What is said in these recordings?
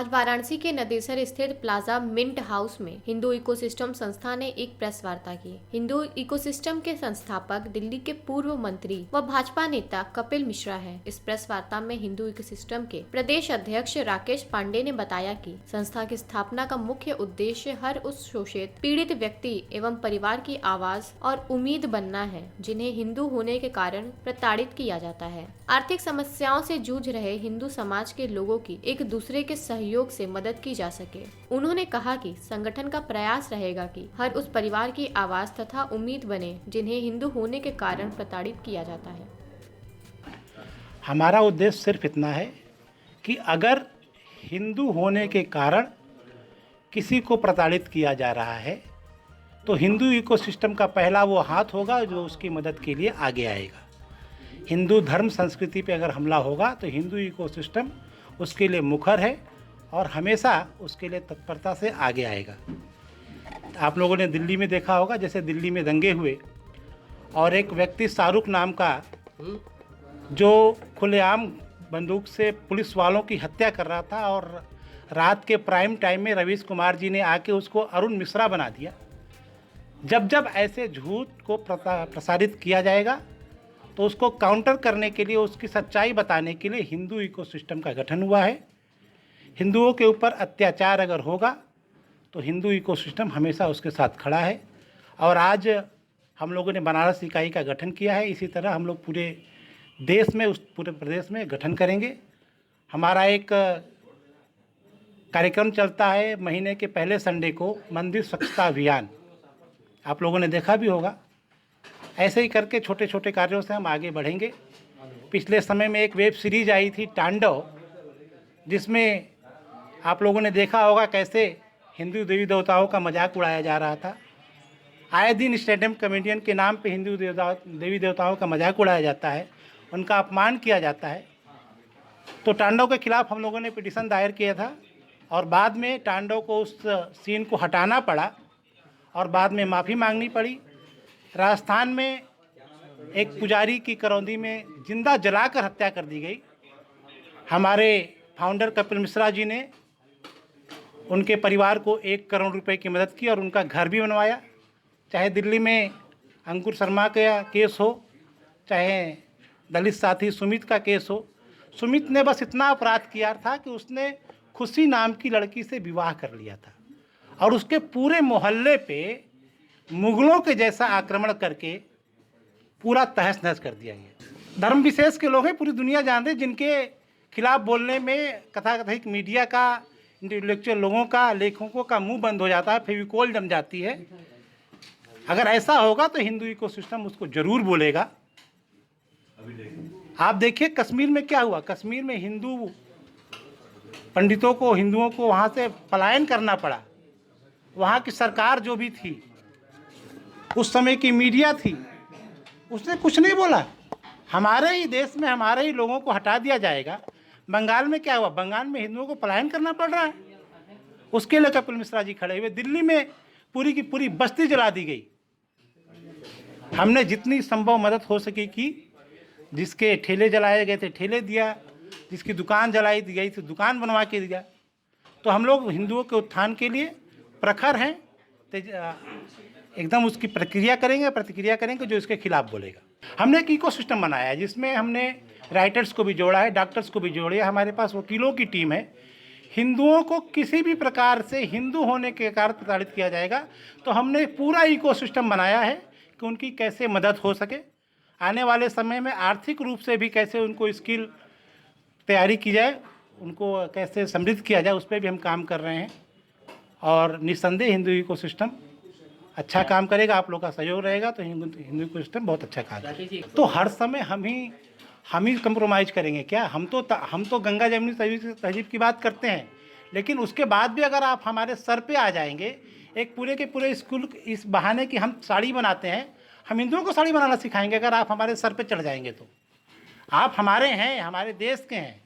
आज वाराणसी के नदेसर स्थित प्लाजा मिंट हाउस में हिंदू इकोसिस्टम संस्था ने एक प्रेस वार्ता की। हिंदू इकोसिस्टम के संस्थापक दिल्ली के पूर्व मंत्री व भाजपा नेता कपिल मिश्रा है। इस प्रेस वार्ता में हिंदू इकोसिस्टम के प्रदेश अध्यक्ष राकेश पांडे ने बताया कि संस्था की स्थापना का मुख्य उद्देश्य हर उस शोषित पीड़ित व्यक्ति एवं परिवार की आवाज और उम्मीद बनना है जिन्हें हिंदू होने के कारण प्रताड़ित किया जाता है। आर्थिक समस्याओं से जूझ रहे हिंदू समाज के लोगों की एक दूसरे के सहयोग से मदद की जा सके। उन्होंने कहा कि संगठन का प्रयास रहेगा कि हर उस परिवार की आवाज तथा उम्मीद बने जिन्हें हिंदू होने के कारण प्रताड़ित किया जाता है। हमारा उद्देश्य सिर्फ इतना है कि अगर हिंदू होने के कारण किसी को प्रताड़ित किया जा रहा है तो हिंदू इकोसिस्टम का पहला वो हाथ होगा जो उसकी मदद के लिए आगे आएगा। हिंदू धर्म संस्कृति पे अगर हमला होगा तो हिंदू इकोसिस्टम उसके लिए मुखर है और हमेशा उसके लिए तत्परता से आगे आएगा। आप लोगों ने दिल्ली में देखा होगा, जैसे दिल्ली में दंगे हुए और एक व्यक्ति शाहरुख नाम का जो खुलेआम बंदूक से पुलिस वालों की हत्या कर रहा था और रात के प्राइम टाइम में रवीश कुमार जी ने आके उसको अरुण मिश्रा बना दिया। जब जब ऐसे झूठ को प्रसारित किया जाएगा तो उसको काउंटर करने के लिए, उसकी सच्चाई बताने के लिए हिंदू इकोसिस्टम का गठन हुआ है। हिंदुओं के ऊपर अत्याचार अगर होगा तो हिंदू इकोसिस्टम हमेशा उसके साथ खड़ा है और आज हम लोगों ने बनारस इकाई का गठन किया है। इसी तरह हम लोग पूरे देश में, उस पूरे प्रदेश में गठन करेंगे। हमारा एक कार्यक्रम चलता है महीने के पहले संडे को, मंदिर स्वच्छता अभियान, आप लोगों ने देखा भी होगा। ऐसे ही करके छोटे छोटे कार्यों से हम आगे बढ़ेंगे। पिछले समय में एक वेब सीरीज आई थी तांडव, जिसमें आप लोगों ने देखा होगा कैसे हिंदू देवी देवताओं का मजाक उड़ाया जा रहा था। आए दिन स्टैंड-अप कॉमेडियन के नाम पे हिंदू देवी देवताओं का मजाक उड़ाया जाता है, उनका अपमान किया जाता है। तो तांडव के खिलाफ हम लोगों ने पिटीशन दायर किया था और बाद में तांडव को उस सीन को हटाना पड़ा और बाद में माफ़ी मांगनी पड़ी। राजस्थान में एक पुजारी की करौंदी में जिंदा जलाकर हत्या कर दी गई। हमारे फाउंडर कपिल मिश्रा जी ने उनके परिवार को 1 करोड़ रुपए की मदद की और उनका घर भी बनवाया। चाहे दिल्ली में अंकुर शर्मा का केस हो, चाहे दलित साथी सुमित का केस हो, सुमित ने बस इतना अपराध किया था कि उसने खुशी नाम की लड़की से विवाह कर लिया था और उसके पूरे मोहल्ले पे मुगलों के जैसा आक्रमण करके पूरा तहस नहस कर दिया गया। धर्म विशेष के लोग हैं, पूरी दुनिया जान रहे, जिनके खिलाफ बोलने में कथाकथित मीडिया का, इंटेलेक्चुअल लोगों का, लेखकों का मुंह बंद हो जाता है, फेविकोल जम जाती है। अगर ऐसा होगा तो हिंदू इकोसिस्टम उसको जरूर बोलेगा। आप देखिए कश्मीर में क्या हुआ। कश्मीर में हिंदू पंडितों को, हिंदुओं को वहाँ से पलायन करना पड़ा। वहाँ की सरकार जो भी थी, उस समय की मीडिया थी, उसने कुछ नहीं बोला। हमारे ही देश में हमारे ही लोगों को हटा दिया जाएगा। बंगाल में क्या हुआ? बंगाल में हिंदुओं को पलायन करना पड़ रहा है, उसके लिए कपिल मिश्रा जी खड़े हुए। दिल्ली में पूरी की पूरी बस्ती जला दी गई। हमने जितनी संभव मदद हो सकी की। जिसके ठेले जलाए गए थे ठेले दिया, जिसकी दुकान जलाई दी गई थी दुकान बनवा के दिया। तो हम लोग हिंदुओं के उत्थान के लिए प्रखर हैं, एकदम उसकी प्रतिक्रिया करेंगे जो इसके खिलाफ बोलेगा। हमने एक इकोसिस्टम बनाया है जिसमें हमने राइटर्स को भी जोड़ा है, डॉक्टर्स को भी जोड़े। हमारे पास वकीलों की टीम है। हिंदुओं को किसी भी प्रकार से हिंदू होने के कारण प्रताड़ित किया जाएगा तो हमने पूरा इकोसिस्टम बनाया है कि उनकी कैसे मदद हो सके। आने वाले समय में आर्थिक रूप से भी कैसे उनको स्किल तैयारी की जाए, उनको कैसे समृद्ध किया जाए, उस पर भी हम काम कर रहे हैं। और निस्संदेह हिंदू इकोसिस्टम अच्छा काम करेगा, आप लोग का सहयोग रहेगा तो हिंदू इकोसिस्टम बहुत अच्छा काम करेगा। तो हर समय हम ही कंप्रोमाइज़ करेंगे क्या? हम तो गंगा जमुनी तहजीब की बात करते हैं, लेकिन उसके बाद भी अगर आप हमारे सर पे आ जाएंगे, एक पूरे के पूरे स्कूल इस बहाने कि हम साड़ी बनाते हैं, हम हिंदुओं को साड़ी बनाना सिखाएंगे अगर आप हमारे सर पे चढ़ जाएंगे तो। आप हमारे हैं, हमारे देश के हैं,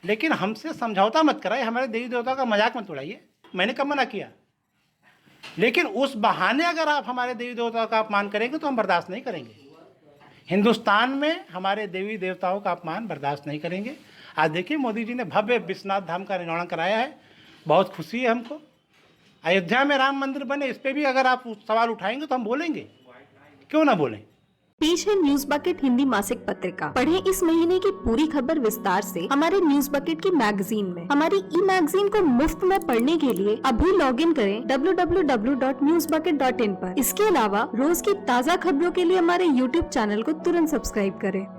लेकिन हमसे समझौता मत कराइए, हमारे देवी देवता का मजाक मत उड़ाइए। मैंने कब मना किया? लेकिन उस बहाने अगर आप हमारे देवी देवताओं का अपमान करेंगे तो हम बर्दाश्त नहीं करेंगे। हिंदुस्तान में हमारे देवी देवताओं का अपमान बर्दाश्त नहीं करेंगे। आज देखिए मोदी जी ने भव्य विश्वनाथ धाम का निर्माण कराया है। बहुत खुशी है हमको। अयोध्या में राम मंदिर बने, इस पे भी अगर आप सवाल उठाएंगे तो हम बोलेंगे, क्यों ना बोलें। पेश है न्यूज बकेट हिंदी मासिक पत्रिका। पढ़ें इस महीने की पूरी खबर विस्तार से हमारे न्यूज बकेट की मैगजीन में। हमारी ई मैगजीन को मुफ्त में पढ़ने के लिए अभी लॉगिन करें www.newsbucket.in पर। इसके अलावा रोज की ताज़ा खबरों के लिए हमारे YouTube चैनल को तुरंत सब्सक्राइब करें।